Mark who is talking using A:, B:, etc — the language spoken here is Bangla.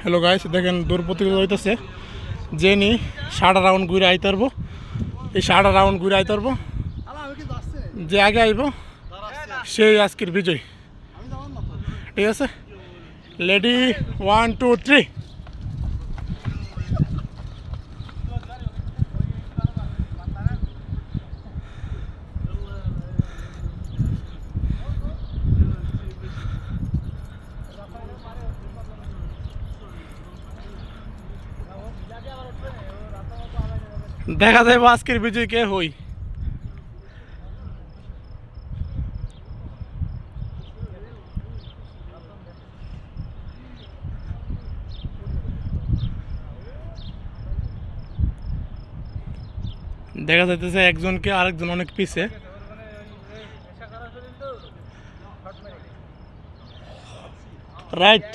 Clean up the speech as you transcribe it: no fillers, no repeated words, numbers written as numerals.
A: হ্যালো গাইস, দেখেন দৌড় প্রতিযোগিতা হইতেছে। যে নি 60 রাউন্ড ঘুরে আইতে পারবো, এই 60 রাউন্ড ঘুরে আইতে পারবো। যে আগে আইব সেই আজকের বিজয়। ঠিক আছে, রেডি 1 2 3। দেখা যাবে আজকের বিজয় কে হই। দেখা যাইতেছে একজনকে আরেকজন অনেক পিছে। রাইট।